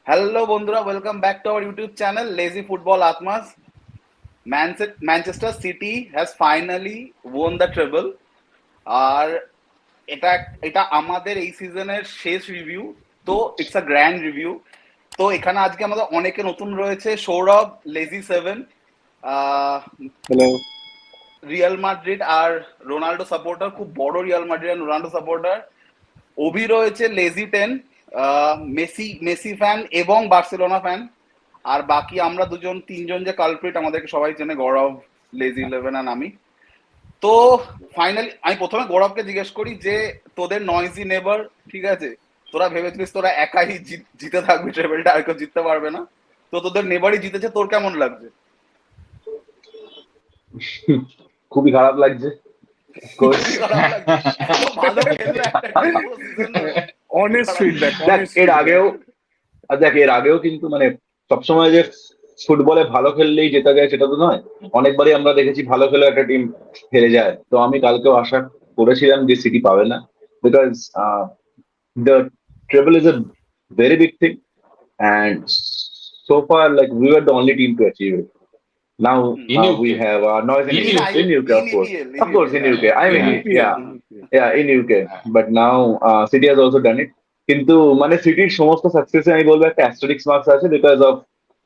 Hello বন্ধুরা, welcome back to our YouTube channel lazy football আত্মাস। Manchester City has finally won the treble. আর এটা এটা আমাদের এই সিজনের শেষ রিভিউ, তো ইটস আ গ্র্যান্ড রিভিউ। তো এখানে আজকে আমাদের অনেকে নতুন রয়েছে। Sourav, lazy seven, hello. Real Madrid আর রোনাল্ডো সাপোর্টার, খুব বড় রিয়াল মাদ্রিদ আর রোনাল্ডো সাপোর্টার। অভি রয়েছে lazy ten, Messi Messi fan এবং বার্সেলোনা ফ্যান। আর বাকি আমরা দুজন তিনজন যে কালপ্রিট, আমাদেরকে সবাই চেনে, গৌরব, লেজি ইলেভেন আর আমি। তো ফাইনালি আমি প্রথমে গৌরবকে জিজ্ঞেস করি যে তোদের নয়েজি নেবার, ঠিক আছে, তোরা ভেবেছিলিস তোরা একাই জিতে থাকবি ট্রেবলটা, আর কেউ জিততে পারবে না, তো তোদের নেবারই জিতেছে, তোর কেমন লাগছে? খুবই খারাপ লাগছে। খুবই খারাপ লাগছে, এত ভালো খেললো একটা পুরো সিজনে। অনেস্ট ফিডব্যাক, দেখ এর আগেও কিন্তু মানে সবসময় যে ফুটবলে ভালো খেললেই জেতা যায় সেটা তো নয়। অনেকবারই আমরা দেখেছি ভালো খেলে একটা টিম হেরে যায়। তো আমি কালকেও আশা করেছিলাম যে সিটি পাবে না, because the treble is a very big thing, and so far like we were the only team to achieve it. Now In we UK. have noise in UK, of course. Of course, in UK. I mean, yeah, in UK. But now City has also done it. কিন্তু মানে সিটির সমস্ত সাকসেসে আমি বলবো একটা Asterix marks আছে, because of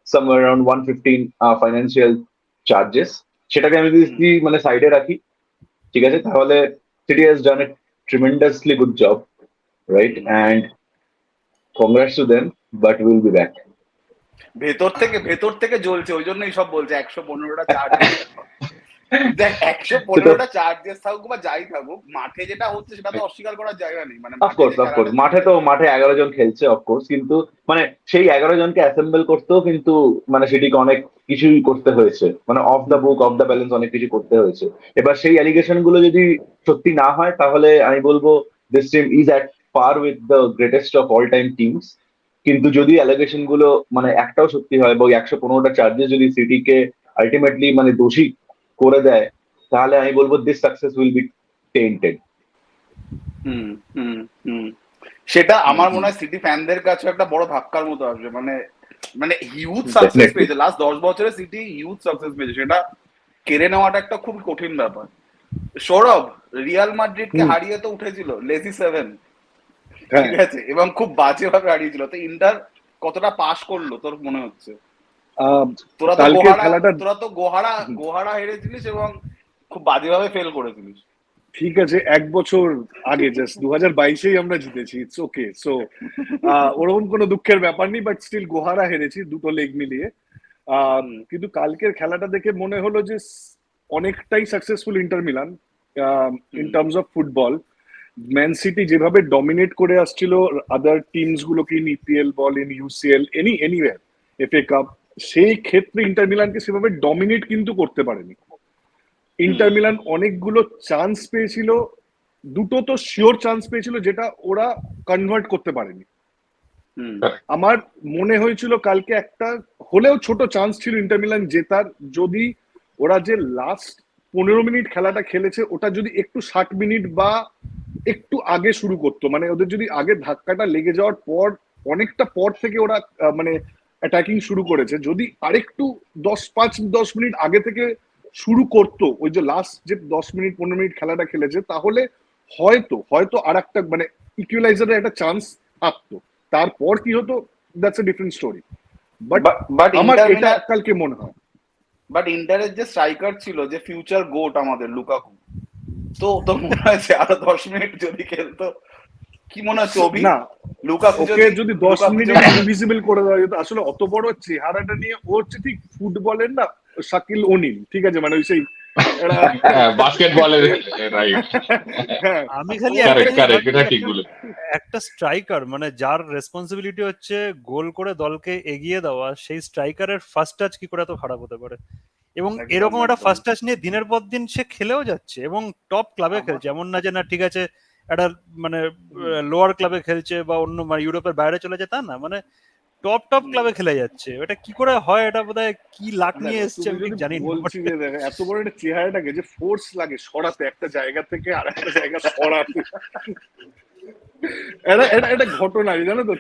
somewhere around 115 financial charges. সেটাকে আমি যদি মানে সাইডে রাখি, ঠিক আছে, তাহলে city has done A tremendously good job, right? And congrats to them, but will be back. ভেতর থেকে জ্বলছে, ওই জন্যই সব বলছে 115টা চার্জেস। দেখ, 115টা চার্জেস থাকুক বা যাই থাকুক, মাঠে যেটা হচ্ছে সেটা তো অস্বীকার করার জায়গা নেই। মানে অফকোর্স মাঠে 11 জন খেলছে, অফকোর্স, কিন্তু মানে সেই 11 জনকে অ্যাসেম্বল করতেও কিন্তু মানে সেটিকে অনেক কিছুই করতে হয়েছে, মানে of the book, of the balance অনেক কিছু করতে হয়েছে। এবার সেই অ্যালিগেশন গুলো যদি সত্যি না হয়, তাহলে আমি বলবো this team is at per with the greatest of all time teams. কিন্তু যদি অ্যালিগেশন গুলো মানে একটাও সত্যি হয়, বা ওই 115টা চার্জেস যদি সিটিকে আলটিমেটলি মানে দোষী করে দেয়, তাহলে আমি বলবো this success will be tainted. সেটা আমার মনে হয় সিটি ফ্যানদের কাছে একটা বড় ধাক্কার মতো আসবে। মানে মানে হিউজ সাকসেস পেয়েছে লাস্ট 10 বছরে সিটি, হিউজ সাকসেস পেয়েছে, সেটা কেড়ে নেওয়াটা একটা খুব কঠিন ব্যাপার। সৌরভ, রিয়াল মাদ্রিদকে হারিয়ে তো উঠেছিল লেজি সেভেন, ঠিক আছে, এবং খুব বাজেভাবে হারিয়েছিল। তো ইন্টার কতটা পাস করলো তোর মনে হচ্ছে? তোরা তো গোহারা হেরেছিলিস এবং খুব বাজেভাবে ফেল করেছিলিস। ঠিক আছে, এক বছর আগে জাস্ট 2022-এই আমরা জিতেছি, ইটস ওকে। সো ওরকম কোনো দুঃখের ব্যাপার নেই, বাট স্টিল গোহারা হেরেছি দুটো লেগ মিলিয়ে। কিন্তু কালকের খেলাটা দেখে মনে হলো যে অনেকটাই successful inter Milan in terms of football. Man city যেভাবে ডমিনেট করে আসছিল আদার টিমস গুলোকে, in EPL ball, in UCL, anywhere, FA cup, সেই ক্ষেত্রে ইন্টার মিলানকে সেভাবে ডমিনেট কিন্তু করতে পারেনি। ইন্টার মিলান অনেকগুলো চান্স পেয়েছিল, দুটো তো শিওর চান্স পেয়েছিল যেটা ওরা কনভার্ট করতে পারেনি। আমার মনে হয়েছিল কালকে একটা হলেও ছোট চান্স ছিল ইন্টার মিলান জেতার, যদি ওরা যে লাস্ট 15 মিনিট খেলাটা খেলেছে ওটা যদি একটু 60 মিনিট বা একটু আগে শুরু করতো, মানে ওদের যদি আগে ধাক্কাটা লেগে যাওয়ার পর, অনেকটা পর থেকে ওরা মানে অ্যাটাকিং শুরু করেছে, যদি আরেকটু 5-10 মিনিট আগে থেকে শুরু করতো, ওই যে লাস্ট যে 10 মিনিট 15 মিনিট খেলাটা খেলেছে, তাহলে হয়তো আর একটা মানে ইকুয়ালাইজারের একটা চান্স থাকতো। তারপর কি হতো, that's a different story. But আমার এটা কালকে মনে হয়। বাট ইন্টারের যে স্ট্রাইকার ছিল, যে ফিউচার গোট আমাদের লুকাকু, তো তোর মনে হয়েছে আরো 10 মিনিট যদি খেলতো? কি মনে হচ্ছে অভি? না, লুকাকু যদি 10 মিনিট ইনভিজিবল করে দেওয়া যেত। আসলে অত বড় চেহারাটা নিয়ে ও হচ্ছে ঠিক ফুটবলের না শাকিল ওনিল, ঠিক আছে, মানে ওই সেই বাস্কেটবলের রাইট। আমি খালি একটা স্ট্রাইকার, মানে যার রেসপন্সিবিলিটি হচ্ছে গোল করে দলকে এগিয়ে দেওয়া, সেই স্ট্রাইকারের ফার্স্ট টাচ কি করে এত খারাপ হতে পারে? এবং এরকম একটা ফার্স্ট টাচ নিয়ে দিনের পর দিন সে খেলেও যাচ্ছে এবং টপ ক্লাবে খেলছে, এমন না যে না ঠিক আছে একটা মানে লোয়ার ক্লাবে খেলছে বা অন্য মানে ইউরোপের বাইরে চলে যায়, তা না, মানে টপ ক্লাবে খেলে যাচ্ছে। এটা কি করে হয়? এটা বোধহয় কি লাক নিয়ে এসছে আমি জানি না। বলছি যে এত বড় একটা চেহারাটাকে যে ফোর্স লাগে সরাতে, একটা জায়গা থেকে আর একটা জায়গা সরাতে, এটা ঘটনা জানো তো।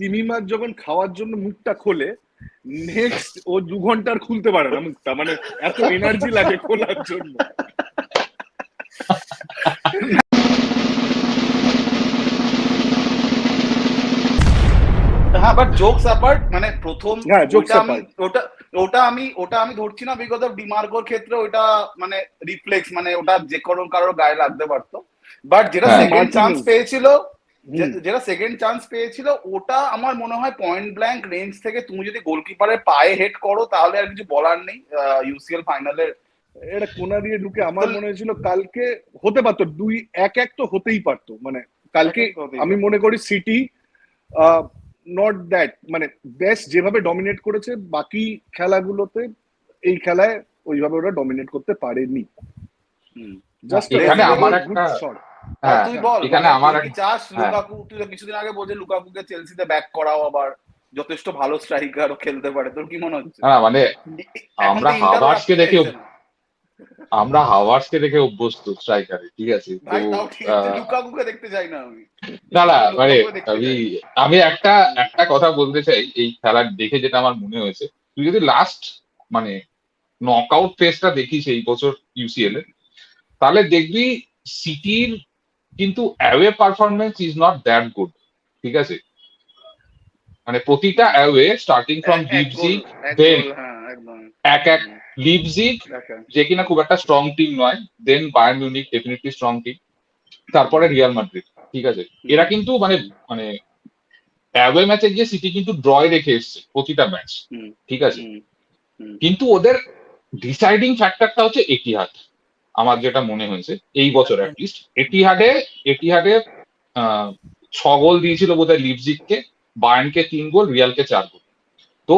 তিমি মাছ যখন খাওয়ার জন্য মুখটা খোলে, নেক্সট ও 2 ঘন্টার খুলতে পারে না মুখটা, মানে এত এনার্জি লাগে খোলার জন্য। হ্যাঁ, বাট জোকস অ্যাপার্ট, মানে প্রথম হ্যাঁ, jokes ওটা আমি apart. ওটা আমি ধরছি না বিকজ অফ ডিমার্কোর ক্ষেত্রে ওটা মানে রিফ্লেক্স, মানে ওটা যে কোনো কারোর গায়ে লাগতে পারতো। বাট যেটা হ্যাঁ, সেকেন্ড চান্স Martinez. পেয়েছিল, হুম। যেটা সেকেন্ড চান্স পেয়েছিল, ওটা আমার মনে হয় পয়েন্ট ব্ল্যাঙ্ক রেঞ্জ থেকে তুমি যদি গোলকিপারের পায়ে হেড করো তাহলে আর কিছু বলার নেই। ইউসিএল ফাইনালের এটা কোনা দিয়ে ঢুকে আমার মনে হয়েছিল কালকে হতে পারতো 2-1 তো হতেই পারতো, মানে কালকে 1-1 হতেই আমি পারতো। মনে করি সিটি নট দ্যাট, মানে বেস্ট যেভাবে ডমিনেট করেছে বাকি খেলাগুলোতে, এই খেলায় ওইভাবে ওরা ডমিনেট করতে পারেনি। হুম। জাস্ট এখানে আমার একটা শট। হ্যাঁ তুই বল, এখানে মানে আমার তুই কি চাস হ্যাঁ লুকাকু, তুই তো কিছুদিন আগে বলছিস লুকাকুকে চেলসিতে ব্যাক করাও, আবার যথেষ্ট ভালো স্ট্রাইকার ও খেলতে পারে, তোর কি মনে হচ্ছে? হ্যাঁ মানে এখন আমরা তো ইন্টারও হাভার্টসকে রাখতে দেখে চাইছে না। আমরা হাভার্টসকে দেখে অভ্যস্ত স্ট্রাইকারে, ঠিক আছে? তো ভাই তাও ঠিক আছে, লুকাকুকে দেখতে চাই না আমি। না না মানে লুকাকুকে দেখতে আমি চাই। আমি একটা কথা বলতে চাই এই খেলা দেখে, যেটা আমার মনে হয়েছে, তুই যদি লাস্ট মানে নকআউট ফেজটা দেখিস এই বছর ইউসিএল এ, তাহলে দেখবি সিটির কিন্তু away performance is not that good, ঠিক আছে? মানে প্রতিটা অ্যাওয়ে স্টার্টিং ফ্রম এক গোল, লিপজিগ, এক দেন গোল, হ্যাঁ একদম। এক লিপজিগ, দেখা। যে কিনা খুব একটা স্ট্রং টিম নয়, then Bayern Munich definitely strong team, তারপরে রিয়াল মাদ্রিদ, ঠিক আছে? এরা কিন্তু মানে মানে অ্যাওয়ে ম্যাচে গিয়ে সিটি কিন্তু ড্রয় রেখে এসছে প্রতিটা ম্যাচ, হুম, ঠিক আছে? হুম, হুম। কিন্তু ওদের ডিসাইডিং ফ্যাক্টরটা হচ্ছে এটিহাদ, আমার যেটা মনে হয়েছে এই বছর অ্যাটলিস্ট। এটিহাদে 6 গোল দিয়েছিল বোধহয় লিপজিগকে, বায়ার্নকে 3 গোল, রিয়ালকে 4 গোল। তো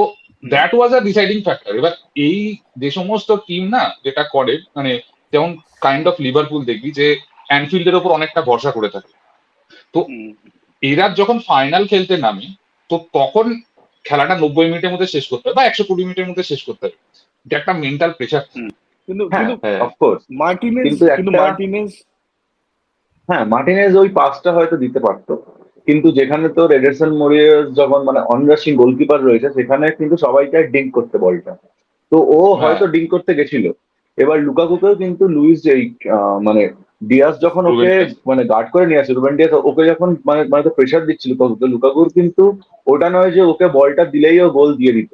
that was a deciding factor. এবার এই যে সমস্ত টিম না যেটা করে, মানে যেমন কাইন্ড অফ লিভারপুল দেখবি যে অ্যানফিল্ডের ওপর অনেকটা ভরসা করে থাকে, তো হুম। এরা যখন ফাইনাল খেলতে নামে তো তখন খেলাটা 90 মিনিটের মধ্যে শেষ করতে হবে বা 120 মিনিটের মধ্যে শেষ করতে হবে। এটা একটা মেন্টাল প্রেশার। কিন্তু হ্যাঁ কিন্তু হ্যাঁ অফকোর্স, মার্টিনেজ কিন্তু একটা মার্টিনেজ ওই পাসটা হয়তো দিতে পারতো, কিন্তু যেখানে তো এডারসন মোরিয়াস যখন মানে অনরাশিং গোলকিপার রয়েছে সেখানে কিন্তু সবাই চায় ডিঙ্ক করতে বলটা, তো ও হয়তো ডিঙ্ক করতে গেছিল। এবার লুকাকুকেও কিন্তু লুইস এই মানে ডিয়াস যখন ওকে রুবেন ডিয়াস। মানে গার্ড করে নিয়ে আসে, রুবেন ডিয়াস ওকে যখন মানে মানে তো প্রেশার দিচ্ছিল লুকাকুকে, লুকাকুর কিন্তু ওটা নয় যে ওকে বলটা দিলেই ও গোল দিয়ে দিত।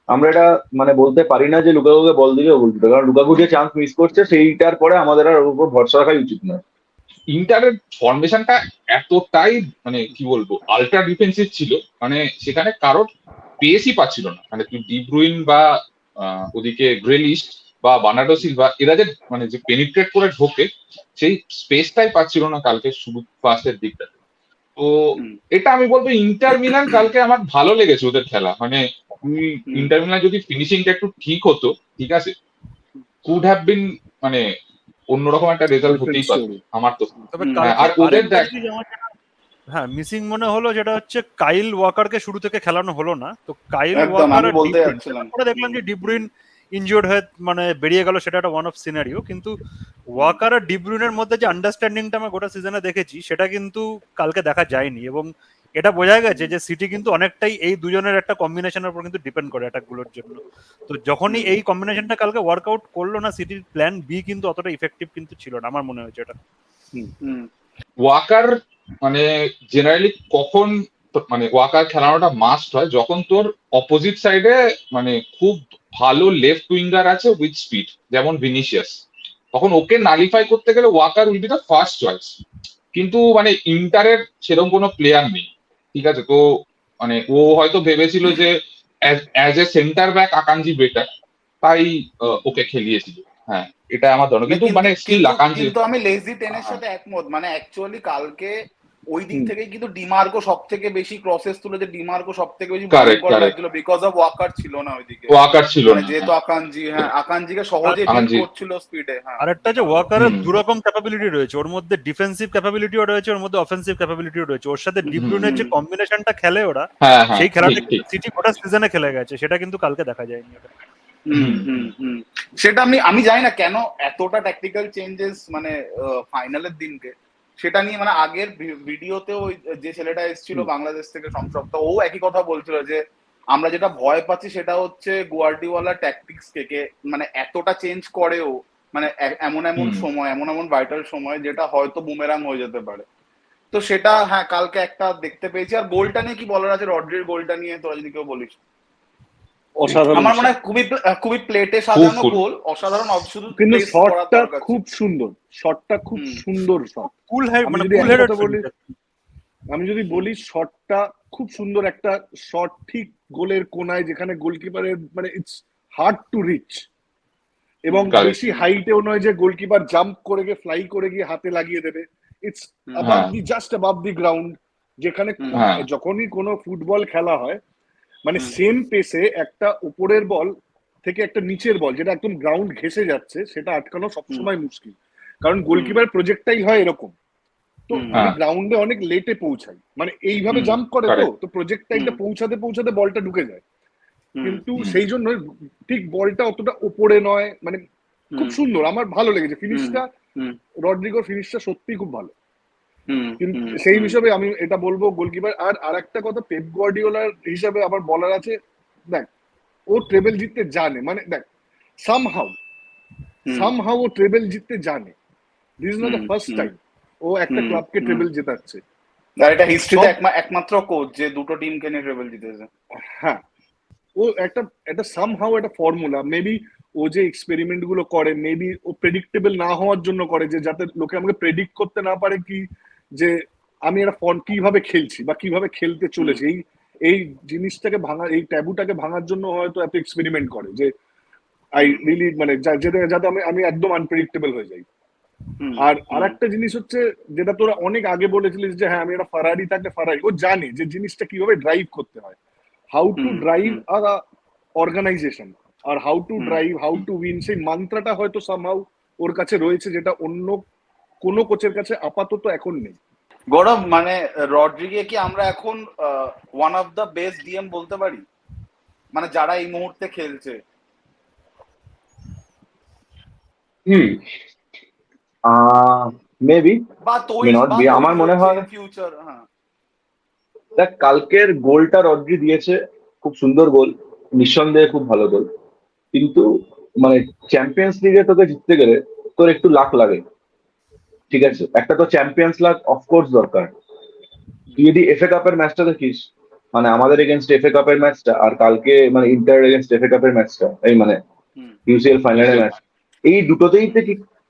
আমরা এটা মানে বলতে পারি না যে লুকাকুকে বল দিলে ও গোল দিত, কারণ লুকাকু যে চান্স মিস করছে সেইটার পরে আমাদের আর ওর উপর ভরসা রাখাই উচিত নয়। ইন্টারের ফরমেশনটা এতটাই মানে কি বলবো আল্ট্রা ডিফেন্সিভ ছিল, মানে সেখানে কারোর পেসই পাচ্ছিল না। মানে তুই ডি ব্রুইন বা ওদিকে গ্রেলিশ বা বার্নার্ডো সিলভা, এরা যে মানে যে পেনিট্রেট করে ঢোকে সেই স্পেসটাই পাচ্ছিল না কালকে শুরু ফার্স্টের দিকটাতে। তো এটা আমি বলবো ইন্টার মিলান কালকে আমার ভালো লেগেছে ওদের খেলা। মানে ইন্টার মিলান যদি ফিনিশিংটা একটু ঠিক হতো, ঠিক আছে, কুড হ্যাভ বিন মানে অন্যরকম একটা রেজাল্ট হতেই পারত আমার তো। তবে আর ওদের দেখ হ্যাঁ মিসিং মনে হলো যেটা হচ্ছে কাইল ওয়াকারকে শুরু থেকে খেলানো হলো না। তো কাইল একদম, ওয়াকার আমি আর বলতে ডিব্রুইন, যাচ্ছিলাম। পরে দেখলাম যে ডিব্রুইন ইনজিওর্ড হয়ে মানে বেরিয়ে গেল, সেটা একটা ওয়ান অফ সিনারিও। কিন্তু ওয়াকার আর ডিব্রুইনের মধ্যে যে আন্ডারস্ট্যান্ডিংটা আমরা গোটা সিজনে দেখেছি সেটা কিন্তু কালকে দেখা যায়নি, এবং এটা বোঝা গেছে যে সিটি কিন্তু অনেকটাই এই দুজনের একটা কম্বিনেশনের উপর কিন্তু ডিপেন্ড করে অ্যাটাকগুলোর জন্য। তো যখনই এই কম্বিনেশনটা কালকে ওয়ার্কআউট করলো না, সিটির প্ল্যান বি কিন্তু অতটা ইফেক্টিভ কিন্তু ছিল না আমার মনে হয়েছে এটা। ওয়াকার মানে জেনারেলি কখন মানে ওয়াকার খেলানোটা মাস্ট হয় যখন তোর অপোজিট সাইডে মানে খুব ভালো লেফট উইঙ্গার আছে উইথ স্পিড, যেমন ভিনিসিয়াস, তখন ওকে নালিফাই করতে গেলে Walker will be the first choice. কিন্তু মানে ইন্টারের সেরকম কোনো প্লেয়ার নেই, ঠিক আছে? তো মানে ও হয়তো ভেবেছিল যে as a centre back Akanji better, তাই ওকে খেলিয়েছিল। হ্যাঁ এটা আমার ধারণা, কিন্তু মানে স্টিল আকাঞ্জি। কিন্তু আমি লেজি টেনের সাথে একমত। মানে অ্যাকচুয়ালি কালকে ওই দিক থেকে কিন্তু ডিমার্কো সব থেকে বেশি ক্রসেস তুলে, যে ডিমার্কো সব থেকে বেশি ভয়ঙ্কর লাগছিল বিকজ অফ ওয়াকার ছিল না ওইদিকে। ওয়াকার ছিল মানে না, যেহেতু আকাঞ্জিকে সহজে বিট করছিল স্পিডে। হ্যাঁ, আরেকটা যে ওয়াকারের দুরকম ক্যাপাবিলিটি রয়েছে, ওর মধ্যে ডিফেন্সিভ ক্যাপাবিলিটিও রয়েছে, ওর মধ্যে অফেন্সিভ ক্যাপাবিলিটিও রয়েছে। ওর সাথে ডি ব্রুইনের যে কম্বিনেশনটা খেলে ওরা, সেই খেলাটা সিটি গোটা সিজনে খেলে গেছে, সেটা কিন্তু কালকে দেখা যায়নি। সেটা আমি জানি না কেন এতটা ট্যাকটিক্যাল চেঞ্জেস মানে ফাইনালের দিনকে। সেটা নিয়ে মানে আগের ভিডিওতে ওই যে ছেলেটা এসেছিল বাংলাদেশ থেকে সংসপ্তা, ও একই কথা বলছিল যে আমরা যেটা ভয় পাচ্ছি সেটা হচ্ছে গুয়ার্ডিওয়ালা ট্যাকটিক্স থেকে মানে এতটা চেঞ্জ করেও মানে এমন এমন সময় এমন এমন ভাইটাল সময় যেটা হয়তো বুমেরাং হয়ে যেতে পারে। তো সেটা হ্যাঁ কালকে একটা দেখতে পেয়েছি। আর গোলটা নিয়ে কি বলার আছে, রড্রির গোলটা নিয়ে তোরা যদি কেউ বলিস? অসাধারণ আমার মনে হয় খুবই প্লেটে সাজানো Full. গোল, অসাধারণ, শুধু কিন্তু place করার শটটা দরকার ছিল। খুব সুন্দর, শটটা খুব সুন্দর শট। কুল হেড আমি মানে যদি কুল একটা হেডেড কথা বলি, আমি যদি বলি শটটা খুব সুন্দর একটা শট, ঠিক গোলের কোনায় যেখানে গোলকিপারের মানে ইটস হার্ড টু রিচ, এবং Correct. বেশি হাইটেও নয় যে গোলকিপার জাম্প করে গিয়ে ফ্লাই করে গিয়ে হাতে লাগিয়ে দেবে। It's above the just above the ground, যেখানে হ্যাঁ। যখনই কোনো ফুটবল খেলা হয় মানে সেম পেসে একটা উপরের বল থেকে একটা নিচের বল যেটা একদম গ্রাউন্ড ঘেঁষে যাচ্ছে সেটা আটকানো সবসময় মুশকিল, কারণ গোলকিপার প্রজেক্টাইল হয় এরকম। তো আমি গ্রাউন্ডে অনেক লেটে পৌঁছাই, মানে এইভাবে জাম্প করে, তো প্রজেক্টাইলটা পৌঁছাতে পৌঁছাতে বলটা ঢুকে যায়, কিন্তু সেই জন্য ঠিক বলটা অতটা উপরে নয়, মানে খুব সুন্দর, আমার ভালো লেগেছে ফিনিশটা, রড্রিগোর ফিনিশটা সত্যিই খুব ভালো। কিন্তু সেই হিসাবে আমি এটা বলবো গোলকিপার। আর একটা কথা পেপ গার্দিওলার হিসাবে আমার বলার আছে, দেখ ও ট্রেবেল জিততে জানে, মানে দেখ সামহাউ ও ট্রেবেল জিততে জানে। This is not the first time ও একটা ক্লাবকে ট্রেবেল জেতাচ্ছে। আর এটা হিস্ট্রিতে একমাত্র কোচ যে দুটো টিমকে নিয়ে ট্রেবল জিতেছে। হ্যাঁ, ও একটা সামহাউ একটা ফর্মুলা, মেবি ও যে এক্সপেরিমেন্ট গুলো করে মেবি ও প্রেডিক্টেবল না হওয়ার জন্য করে, যে যাতে লোকে আমাকে প্রেডিক্ট করতে না পারে কি যে আমি একটা ফর্ম কিভাবে খেলছি বা কিভাবে খেলতে চলেছি। এই জিনিসটাকে ভাঙা, এই ট্যাবুটাকে ভাঙার জন্য হয়তো এত এক্সপেরিমেন্ট করে যে আই রিলি মানে যাতে আমি একদম আনপ্রেডিক্টেবল হয়ে যাই। আর একটা জিনিস হচ্ছে যেটা তোরা অনেক আগে বলেছিলিস যে হ্যাঁ আমি একটা ফারারি থাকলে ফারারি, ও জানে যে জিনিসটা কিভাবে ড্রাইভ করতে হয়, how to drive a organization, আর how to drive, how to win, সেই মান্ত্রাটা হয়তো সামহাউ ওর কাছে রয়েছে, যেটা অন্য কোনো কোচের কাছে আপাতত এখন নেই। গৌরব, মানে রড্রিগে কি আমরা এখন one of the best DM বলতে পারি, মানে যারা এই মুহূর্তে খেলছে? মেবি বা তৈরি আমার মনে হয় ফিউচার। হ্যাঁ, দেখ কালকের গোলটা রড্রি দিয়েছে, খুব সুন্দর গোল, নিঃসন্দেহে খুব ভালো গোল, কিন্তু মানে চ্যাম্পিয়ন্স লিগে তোকে জিততে গেলে তোর একটু লাক লাগে, ঠিক আছে? একটা তো চ্যাম্পিয়ন্স লাক অফকোর্স দরকার। তুই যদি এফএ কাপের ম্যাচটা দেখিস, মানে আমাদের এগেনস্ট এফএ কাপের ম্যাচটা আর কালকে মানে ইন্টার এগেনস্ট এফএ কাপের ম্যাচটা, এই মানে ইউসিএল ফাইনালের ম্যাচ, এই দুটোতেই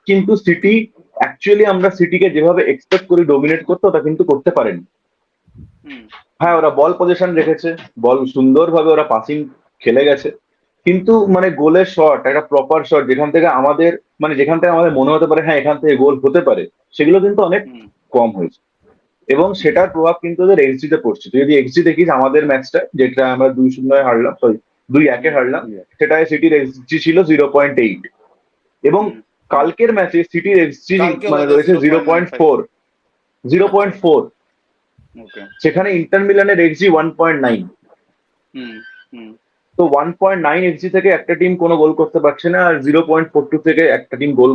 কিন্তু সিটি অ্যাকচুয়ালি আমরা সিটিকে যেভাবে এক্সপেক্ট করি ডোমিনেট করতে, ওটা কিন্তু করতে পারেনি। হ্যাঁ, ওরা বল পজিশন রেখেছে, বল সুন্দরভাবে ওরা পাসিং খেলে গেছে, কিন্তু মানে গোলের শট, একটা প্রপার শট যেখান থেকে আমাদের মনে হতে পারে হ্যাঁ এখান থেকে গোল হতে পারে, সেগুলো কিন্তু অনেক কম হয়েছে, এবং সেটার প্রভাব কিন্তু ওদের এক্সজি তে পড়ছে। তুই যদি এক্সজি দেখিস আমাদের ম্যাচটা, যেটা আমরা 2-0 হারলাম, সরি 2-1 হারলাম, সেটায় সিটির এক্সজি ছিল 0.8, এবং কালকের ম্যাচে সিটির এক্সজি মানে রয়েছে 0.4, সেখানে ইন্টার মিলানের এক্সজি 1.9। তো 1.9 এক্সজি থেকে একটা টিম কোনো গোল করতে পারছে না, আর 0.42 থেকে একটা টিম গোল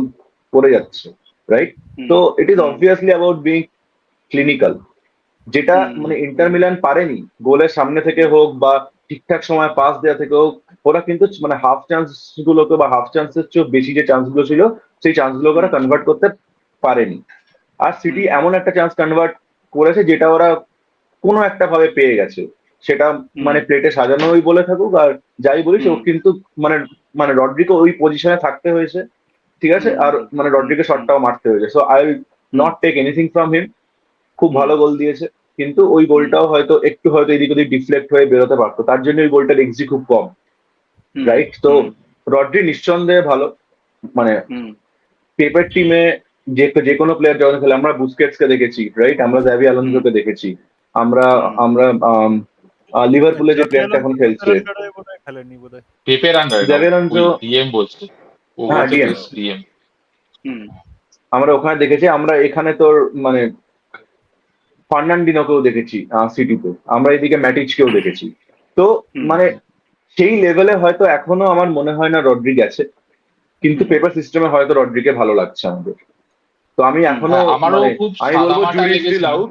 করে যাচ্ছে, রাইট? তো it is obviously about being clinical, যেটা মানে ইন্টার মিলান পারেনি গোলের সামনে থেকে হোক বা ঠিকঠাক সময় পাস দেওয়া থেকে হোক, ওরা কিন্তু মানে হাফ চান্স গুলোকে বা হাফ চান্সের চেয়ে বেশি যে চান্স গুলো ছিল সেই চান্স গুলোকে ওরা কনভার্ট করতে পারেনি। আর সিটি এমন একটা চান্স কনভার্ট করেছে যেটা ওরা কোনো একটা ভাবে পেয়ে গেছে, সেটা মানে প্লেটে সাজানোই বলে থাকুক আর যাই বলিস, ও কিন্তু মানে রড্রিকে ওই পজিশনে থাকতে হয়েছে, ঠিক আছে? আর মানে রড্রিকে শটটাও মারতে হয়েছে। So I will not take anything from him, খুব ভালো গোল দিয়েছে, কিন্তু ওই গোলটাও হয়তো এদিক ওদিক ডিফ্লেক্ট হয়ে বেরোতে পারতো, তার জন্য ওই গোলটার এক্সজি খুব কম, রাইট? তো রড্রি নিঃসন্দেহে ভালো, মানে পেপের টিমে যে কোনো প্লেয়ার যখন খেলে, আমরা বুস্কেটস কে দেখেছি, রাইট? আমরা জাভি আলোনসোকে দেখেছি, আমরা লিভারপুলে যে প্লেয়ারটা এখন খেলছে পেপের আন্ডারে জাভি আলোনসো, ডিএম বলছে, ও হ্যাঁ ডিএম, আমরা ওখানে দেখেছি, আমরা এখানে তোর মানে ফার্নান্ডিনোকেও দেখেছি সিটিতে, আমরা এদিকে ম্যাটিচকেও দেখেছি। তো মানে সেই লেভেলে হয়তো এখনো আমার মনে হয় না রড্রি গেছে, কিন্তু পেপার সিস্টেমে হয়তো রড্রিকে ভালো লাগছে আমাদের। তো আমি এখনো হ্যাঁ, আমারও মানে খুব আমি বলবো সাদামাটা জুরি লেগেছিল। Still out.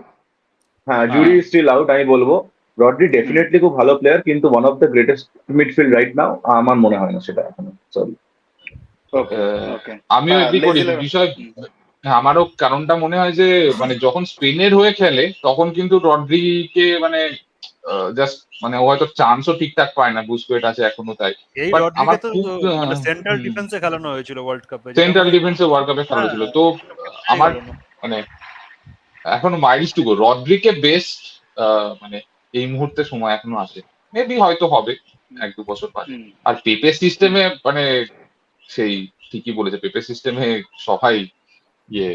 হ্যাঁ, হ্যাঁ। Jury still out. আমি বলবো রড্রি ডেফিনেটলি খুব ভালো প্লেয়ার, কিন্তু one of the greatest midfield right now আমার মনে হয় না সেটা এখনো। সরি। ওকে ওকে আমিও এগ্রি করি বিষয়। হ্যাঁ, আমারও কারণটা মনে হয় যে মানে যখন স্পেনের হয়ে খেলে তখন কিন্তু রড্রিকে মানে জাস্ট মানে ও হয়তো চান্সও ঠিকঠাক পায় না, বুস্কেট আছে এখনো তাই। এই বাট আমার রড্রিকে তো খুব মানে সেন্ট্রাল ডিফেন্সে খেলানো হয়েছিল ওয়ার্ল্ড কাপে, সেন্ট্রাল ডিফেন্সে ওয়ার্ল্ড কাপে খেলা হয়েছিল। তো আমার মানে এখনো মাইলস টু গো। রড্রিকে বেস্ট মানে এই মুহূর্তে সময় এখনো আছে, মেবি হয়তো হবে 1-2 বছর পর। আর পেপে সিস্টেমে মানে সেই ঠিকই বলেছে, পেপে সিস্টেমে সবাই ইয়ে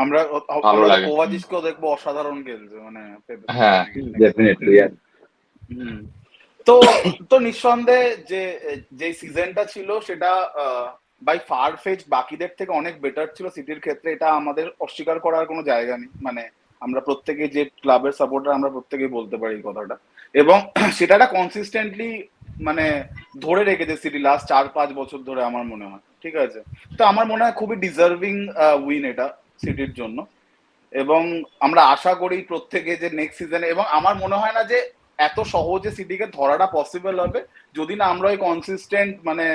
আমরা ভালো লাগে। কোভাচিচকেও দেখবো অসাধারণ খেলছে মানে হ্যাঁ, ডেফিনেটলি। তো তো নিঃসন্দেহে যে সিজনটা ছিল সেটা বাই ফার ফেচ বাকিদের থেকে অনেক বেটার ছিল সিটির ক্ষেত্রে, এটা আমাদের অস্বীকার করার কোনো জায়গা নেই। মানে আমরা প্রত্যেকে যে ক্লাবের সাপোর্টার আমরা প্রত্যেকেই বলতে পারি এই কথাটা, এবং সেটা কনসিস্টেন্টলি মানে ধরে রেখেছে সিটি লাস্ট 4-5 বছর ধরে আমার মনে হয়। ঠিক আছে, তো আমার মনে হয় খুবই ডিজার্ভিং উইন এটা সিটির জন্য, এবং আমরা আশা করি প্রত্যেকে যে নেক্সট সিজনে, এবং আমার মনে হয় না যে এত সহজে সিটিকে ধরাটা পসিবল হবে যদি না আমরা ওই কনসিস্টেন্ট মানে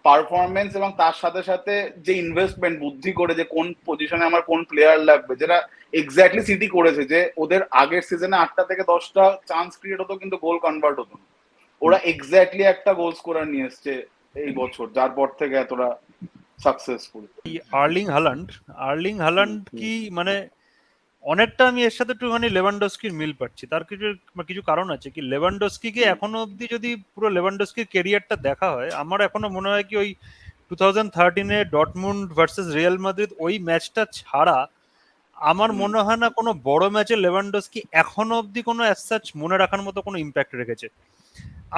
পারফরমেন্স এবং তার সাথে সাথে যে ইনভেস্টমেন্ট বুদ্ধি করে যে কোন পজিশনে আমার কোন প্লেয়ার লাগবে, যেটা এক্স্যাক্টলি সিটি করেছে, যে ওদের আগের সিজনে 8টা থেকে 10টা চান্স ক্রিয়েট হতো কিন্তু গোল কনভার্ট হতো না। ওরা এক্স্যাক্টলি একটা গোল স্কোরার নিয়ে এসছে এই বছর, যার পর থেকে এতটা সাকসেসফুল। আর্লিং হালান্ড কি মানে অনেকটা আমি এর সাথে একটুখানি লেভানডস্কির মিল পাচ্ছি। তার কিছু কারণ আছে কি, লেভানডস্কিকে এখনো অব্দি যদি পুরো লেভানডস্কির কেরিয়ারটা দেখা হয়, আমার এখনো মনে হয় কি ওই 2013-এ ডটমুন্ড ভার্সেস রিয়াল মাদ্রিদ ওই ম্যাচটা ছাড়া আমার মনে হয় না কোনো বড় ম্যাচে লেভানডস্কি এখনো অব্দি কোনো অ্যাজ সাচ মনে রাখার মতো কোনো ইম্প্যাক্ট রেখেছে।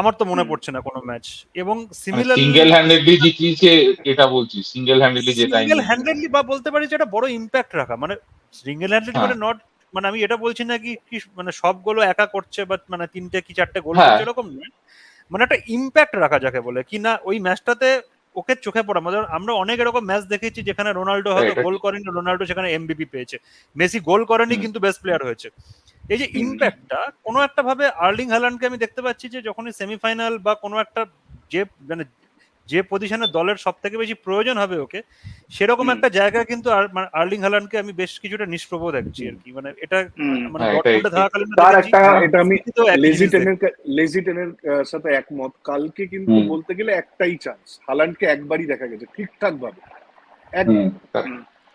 আমার তো মনে পড়ছে না কোনো ম্যাচ। এবং সিঙ্গেল হ্যান্ডেডলি জিতিয়েছে এটা বলছি, সিঙ্গেল হ্যান্ডেডলি জেতায়নি। সিঙ্গেল হ্যান্ডেডলি বা বলতে পারি যে একটা বড় ইম্প্যাক্ট রাখা, মানে সিঙ্গেল হ্যান্ডেডলি মানে নট মানে আমি এটা বলছি না কি মানে সবগুলো একা করছে বা মানে 3টে কি 4টে গোল করছে এরকম নয়, মানে একটা ইম্প্যাক্ট রাখা যাকে বলে কি না ওই ম্যাচটাতে ওকে চোখে পড়া। মানে আমরা অনেক এরকম ম্যাচ দেখেছি যেখানে রোনাল্ডো হয়তো গোল করেনি, রোনাল্ডো সেখানে এমবিপি পেয়েছে, মেসি গোল করেনি কিন্তু বেস্ট প্লেয়ার হয়েছে। এই যে ইম্প্যাক্টটা কোনো একটা ভাবে আর্লিং হাল্যান্ডকে আমি দেখতে পাচ্ছি যে যখনই সেমিফাইনাল বা কোনো একটা যে মানে যে পজিশনে দলের সব থেকে বেশি প্রয়োজন হবে ওকে, সেরকম একটা জায়গা কিন্তু আর্লিং হাল্যান্ডকে আমি বেশ কিছুটা নিষ্প্রভ দেখছি আর কি। মানে এটা মানে ডটমুন্ডে থাকাকালীন তার একটা এটা আমি লেজি টেনের সাথে একমত। কালকে কিন্তু বলতে গেলে একটাই চান্স হালান্ডকে একবারই দেখা গেছে ঠিকঠাক ভাবে,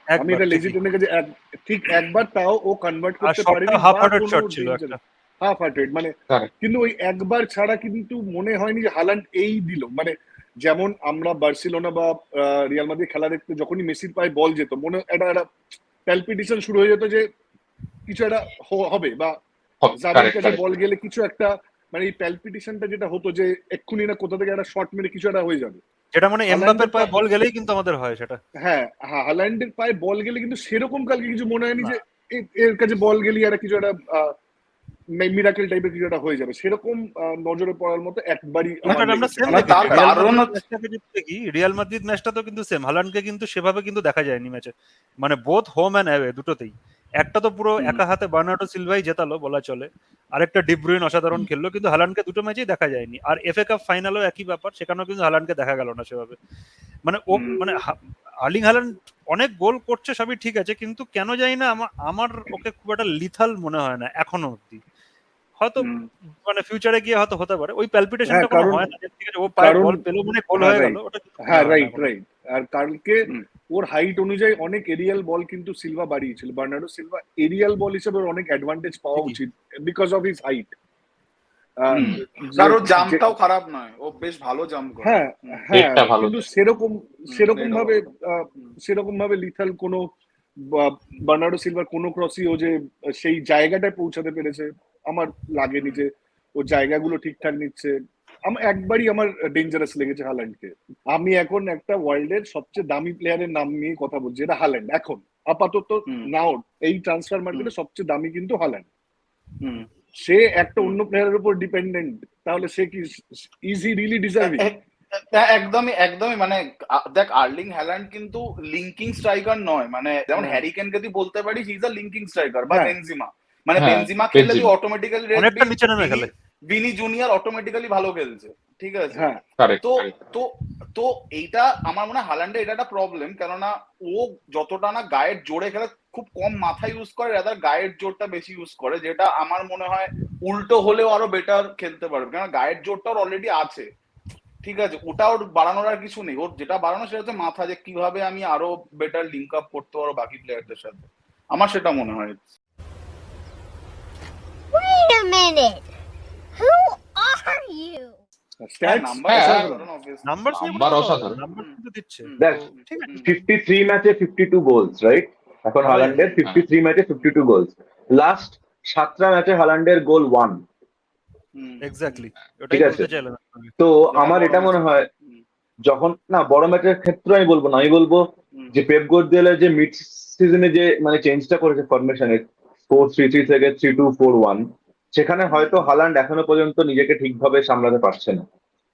আমি এটা লেজি টেনের কাছে ঠিক একবার, তাও ও কনভার্ট করতে পারেনি, হাফ হার্টেড মানে, কিন্তু ওই একবার ছাড়া কিন্তু মনে হয়নি যে হালান্ড এই দিল। মানে যেমন আমরা বার্সেলোনা বা রিয়াল মাদ্রিদ খেলা দেখতে যখনই মেসির পায়ে বল যেত মনে একটা প্যালপিটেশন শুরু হয়ে যেত যে কিছু একটা হবে, বা জাভির কাছে বল গেলে কিছু একটা মানে এই প্যালপিটেশনটা যেটা হতো যে এক্ষুনি না কোথা থেকে একটা শট মেরে কিছু একটা হয়ে যাবে, যেটা মানে এমবাপ্পের পায়ে বল গেলেই কিন্তু আমাদের হয় সেটা। হ্যাঁ, হালান্ডের পায়ে বল গেলে কিন্তু সেরকম কালকে কিছু মনে হয়নি যে এর কাছে বল গেলে আর কিছু একটা মিরাকেল টাইপের কিছু একটা হয়ে যাবে, সেরকম নজরে পড়ার মতো একবারই। রিয়াল মাদ্রিদ ম্যাচটা তো কিন্তু সেম, হালান্ডকে কিন্তু সেভাবে কিন্তু দেখা যায়নি ম্যাচে, মানে বোথ হোম এন্ড অ্যাওয়ে দুটোতেই। একটা তো পুরো একা হাতে বার্নার্ডো সিলভাই জেতালো বলা চলে, আরেকটা ডি ব্রুইন অসাধারণ খেললো, কিন্তু হালান্ডকে দুটো ম্যাচেই দেখা যায়নি। আর এফএ কাপ ফাইনালও একই ব্যাপার, সেখানেও কিন্তু হালান্ডকে দেখা গেল না সেভাবে। মানে ও মানে আর্লিং হালান্ড অনেক গোল করছে সবই ঠিক আছে, কিন্তু কেন জানি না আমার ওকে খুব একটা লিথাল মনে হয় না এখনো অব্দি। হয়তো মানে ফিউচারে গিয়ে হয়তো হতে পারে, ওই প্যালপিটেশনটা কোনো হয় না যে ঠিক আছে ও পায়ে বল পেলো মানে গোল হয়ে গেল, ওটা হ্যাঁ রাইট। আর কালকে ওর হাইট অনুযায়ী অনেক এরিয়াল বল কিন্তু সিলভা বাড়িয়েছিল, বার্নার্ডো সিলভা এরিয়াল বল হিসেবে অনেক অ্যাডভান্টেজ পাওয়া উচিত বিকজ অফ হিজ হাইট। আর ওর জাম্পটাও খারাপ নয়, ও বেশ ভালো জাম্প করে। হ্যাঁ, কিন্তু সেরকম ভাবে লিথাল কোনো বার্নার্ডো সিলভার কোনো ক্রসই ও যে সেই জায়গাটায় পৌঁছাতে পেরেছে আমার লাগেনি যে ও জায়গাগুলো ঠিকঠাক নিচ্ছে। একবারই আমার ডেঞ্জারাস লেগেছে হাল্যান্ডকে। আমি এখন একটা ওয়ার্ল্ডের সবচেয়ে দামি প্লেয়ারের নাম নিয়ে কথা বলছি, এটা হাল্যান্ড এখন আপাতত নাও এই ট্রান্সফার মার্কেটে সবচেয়ে দামি কিন্তু হাল্যান্ড। সে একটা অন্য প্লেয়ারের উপর ডিপেন্ডেন্ট, তাহলে সে কি ইজ হি রিয়েলি ডিজার্ভিং? একদমই একদমই মানে দেখ আর্লিং হ্যালান্ড কিন্তু লিঙ্কিং স্ট্রাইকার নয়, মানে যেমন না। হ্যারি কেনকে তুই বলতে পারিস ইজ আ লিঙ্কিং স্ট্রাইকার বা হ্যাঁ। বেনজিমা, মানে হ্যাঁ, বেনজিমা খেললে তুই বেনজিমা। অটোমেটিক্যালি অনেকটা নিচে নেমে খেলে। ভিনি জুনিয়র অটোমেটিক্যালি ভালো খেলছে, ঠিক আছে। হ্যাঁ কারেক্ট তো তো তো এইটা আমার মনে হয় হালান্ডের এটা একটা প্রবলেম, কেননা ও যতটা না গায়ের জোরে খেলে খুব কম মাথা ইউজ করে, রাদার গায়ের জোরটা বেশি ইউজ করে, যেটা আমার মনে হয় উল্টো হলেও আরো বেটার খেলতে পারবে, কেন গায়ের জোরটা ওর অলরেডি আছে, ঠিক আছে। ওটা ওর বাড়ানোর আর কিছু নেই, ওর যেটা বাড়ানো সেটা হচ্ছে মাথা, যে কিভাবে আমি আরো বেটার লিঙ্ক আপ করতে পারবো বাকি প্লেয়ারদের সাথে, আমার সেটা মনে হয়। Wait a minute. Who are you? Stats number হ্যাঁ, নাম্বার নাম্বার অসাধারণ। নাম্বার কিন্তু দিচ্ছে। দেখ, তো ঠিক আছে। 53 ম্যাচে 52 গোলস, রাইট? এখন হালান্ডের 53 ম্যাচে 52 গোলস। লাস্ট 7টা ম্যাচে হালান্ডের গোল 1। এক্স্যাক্টলি, ওটাই ঠিক আছে। বলতে চাইলাম আমি। তো আমার এটা মনে হয় যখন না বড় ম্যাচের ক্ষেত্রে আমি বলবো না, আমি বলবো যে পেপ গার্দিওলা যে মিড সিজনে যে মানে চেঞ্জটা করেছে ফরমেশনের 4-3-3 থেকে 3-2-4-1, সেখানে হয়তো হালান্ড এখনো পর্যন্ত নিজেকে ঠিকভাবে সামলাতে পারছে না,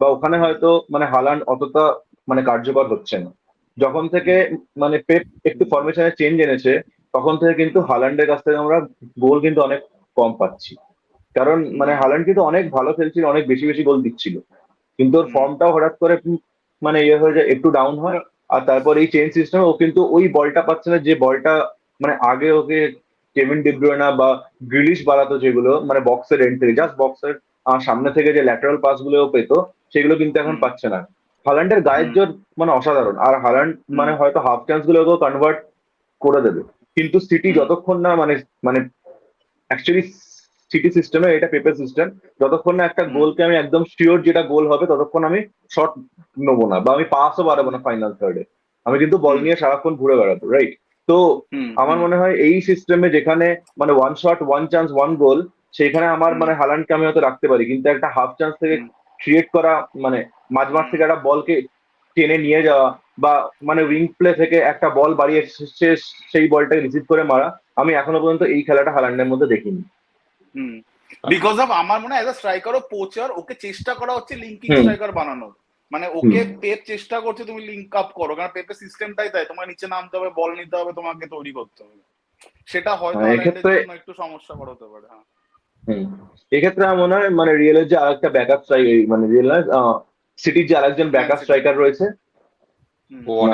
বা ওখানে হয়তো মানে হালান্ড অতটা মানে কার্যকর হচ্ছে না। যখন থেকে মানে পেপ একটু ফরমেশনের চেঞ্জ এনেছে, তখন থেকে কিন্তু হালান্ডের কাছ থেকে আমরা গোল কিন্তু অনেক কম পাচ্ছি। কারণ মানে হালান্ড কিন্তু অনেক ভালো খেলছিল, অনেক বেশি বেশি গোল দিচ্ছিল, কিন্তু ওর ফর্মটাও হঠাৎ করে মানে ইয়ে হয়ে যায়, একটু ডাউন হয়। আর তারপর এই চেঞ্জ সিস্টেমে ও কিন্তু ওই বলটা পাচ্ছে না, যে বলটা মানে আগে ওকে কেভিন ডি ব্রুয়না বা গ্রিলিশ বাড়াতো, যেগুলো মানে বক্সের এন্ড থেকে জাস্ট বক্সের সামনে থেকে যে ল্যাটারাল পাস গুলো ও পেতো, সেগুলো কিন্তু এখন পাচ্ছে না। হালান্ডের গায়ের জোর মানে অসাধারণ, আর হালান্ড মানে হয়তো হাফ চান্স গুলোকেও কনভার্ট করে দেবে, কিন্তু সিটি যতক্ষণ না মানে মানে অ্যাকচুয়ালি সিটি সিস্টেমে, এটা পেপের সিস্টেম, যতক্ষণ না একটা গোলকে আমি একদম শিওর যেটা গোল হবে ততক্ষণ আমি শট নেবো না, বা আমি পাসও বাড়াবো না ফাইনাল থার্ডে, আমি কিন্তু বল নিয়ে সারাক্ষণ ঘুরে বেড়াবো, রাইট? তো আমার মনে হয় এই সিস্টেমে যেখানে মানে one shot one chance one গোল, সেখানে আমার মানে হালান্ডকে আমি হয়তো রাখতে পারি, কিন্তু একটা হাফ চান্স থেকে ক্রিয়েট করা, মানে মাঝমাঠ থেকে একটা বলকে টেনে নিয়ে যাওয়া, বা মানে উইং প্লে থেকে একটা বল বাড়িয়ে সেই বলটাকে রিসিভ করে মারা, আমি এখনো পর্যন্ত এই খেলাটা হালান্ডের মধ্যে দেখিনি। বিকজ অফ আমার মনে হয় এজ আ স্ট্রাইকার ও পোচার, ওকে চেষ্টা করা হচ্ছে লিঙ্কিং স্ট্রাইকার বানানোর, মানে ওকে পেপ চেষ্টা করছে তুমি লিঙ্ক আপ করো, কারণ পেপের সিস্টেমটাই তাই, তোমার নিচে নামতে হবে, বল নিতে হবে, তোমাকে তৈরি করতে হবে, সেটা হয়তো এক্ষেত্রে একটু সমস্যা করা হতে পারে। হ্যাঁ, এক্ষেত্রে আমার মনে হয় মানে রিয়েলের যে আরেকটা ব্যাকআপ স্ট্রাইকার, মানে রিয়েল সিটির যে আরেকজন ব্যাকআপ স্ট্রাইকার রয়েছে,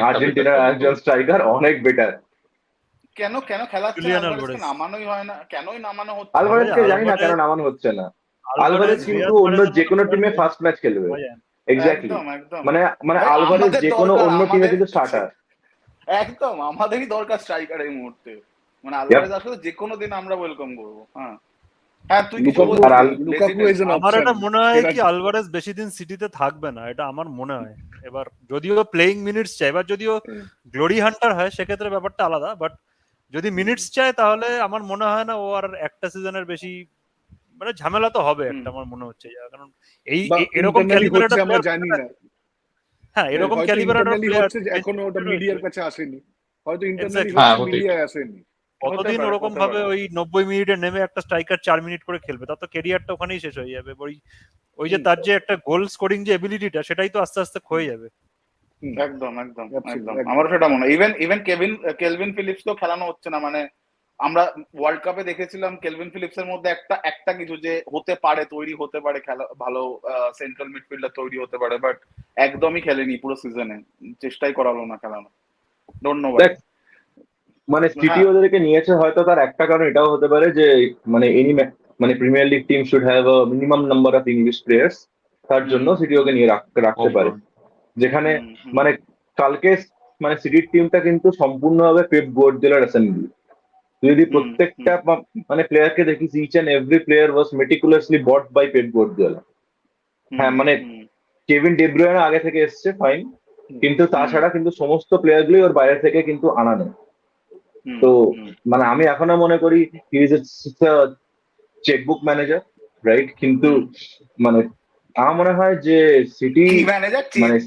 আর্জেন্টিনার একজন স্ট্রাইকার অনেক বেটার। কেন কেন খেলাচ্ছে জুলিয়ান আলভারেজকে আলভারেজ। নামানোই হয় না, কেনই নামানো হচ্ছে? আলভারেজকে জানি না কেন নামানো হচ্ছে না। আলভারেজ কিন্তু অন্য যে কোনো টিমে ফার্স্ট ম্যাচ খেলবে, এক্স্যাক্টলি। একদম একদম মানে মানে আলভারেজ যে কোনো অন্য টিমে কিন্তু স্টার্টার। একদম আমাদেরই দরকার স্ট্রাইকার এই মুহূর্তে, মানে আলভারেজ আসলে যে কোনো দিন আমরা ওয়েলকাম করবো। হ্যাঁ হ্যাঁ, তুই কিছু লুকাকু বলছিস? লুকাকু is an আমার option। এটা মনে হয় সেটা কি আলভারেজ বেশি দিন সিটিতে থাকবে না, এটা আমার মনে হয়। এবার যদিও প্লেইং মিনিটস চাই, এবার যদিও গ্লোরি হান্টার হয় সেক্ষেত্রে ব্যাপারটা আলাদা, বাট যদি মিনিটস চায় তাহলে আমার মনে হয় না ও আর একটা সিজনের বেশি, মানে ঝামেলা তো হবে একটা, আমার মনে হচ্ছে। কারণ এই বা এরকম internally ক্যালিবার হচ্ছে একটা আমরা player, জানি না, হ্যাঁ এরকম হয়তো ক্যালিবার একটা internally প্লেয়ার হচ্ছে যে এখনো ওটা মিডিয়ার কাছে আসেনি, হয়তো ইন্টারনালি Exactly. হচ্ছে মিডিয়ায় আসেনি। কতদিন ওরকম ভাবে ওই 90 মিনিটে নেমে একটা স্ট্রাইকার 4 মিনিট করে খেলবে, তার তো ক্যারিয়ারটা ওখানেই শেষ হয়ে যাবে। ওই যে তার যে একটা গোল স্কোরিং যে এবিলিটিটা, সেটাই তো আস্তে আস্তে ক্ষয়ে যাবে। একদম একদম একদম, একদম। আমারও সেটা মনে হয়। ইভেন কেলভিন ফিলিপস তো খেলানো হচ্ছে না, মানে আমরা ওয়ার্ল্ড কাপে দেখেছিলাম কেলভিন ফিলিপসের মধ্যে একটা কিছু যে হতে পারে, তৈরি হতে পারে, খেলা ভালো সেন্ট্রাল মিডফিল্ডার তৈরি হতে পারে, বাট একদমই খেলেনি পুরো সিজনে, চেষ্টাই করালো না খেলানো। ধন্যবাদ। মানে সিটি ওদেরকে নিয়েছে হয়তো তার একটা কারণ এটাও হতে পারে যে মানে এনি মানে premier league team should have a minimum number of English players, তার জন্য সিটি ওকে নিয়ে রাখতে পারে। যেখানে মানে কালকে মানে সিটির টিমটা কিন্তু সম্পূর্ণভাবে পেপ গার্দিওলার অ্যাসেম্বলি। যদি প্রত্যেকটা মানে প্লেয়ারকে দেখিস, each and every player was meticulously bought by Pep Guardiola. হ্যাঁ মানে কেভিন ডি ব্রুয়নে আগে থেকে এসছে ফাইন, কিন্তু তাছাড়া কিন্তু সমস্ত প্লেয়ার গুলোই ওর বাইরে থেকে কিন্তু আনানো। তো মানে আমি এখনো মনে করি he is a checkbook manager, right? কিন্তু মানে আমার মনে হয় যে সিটি মানে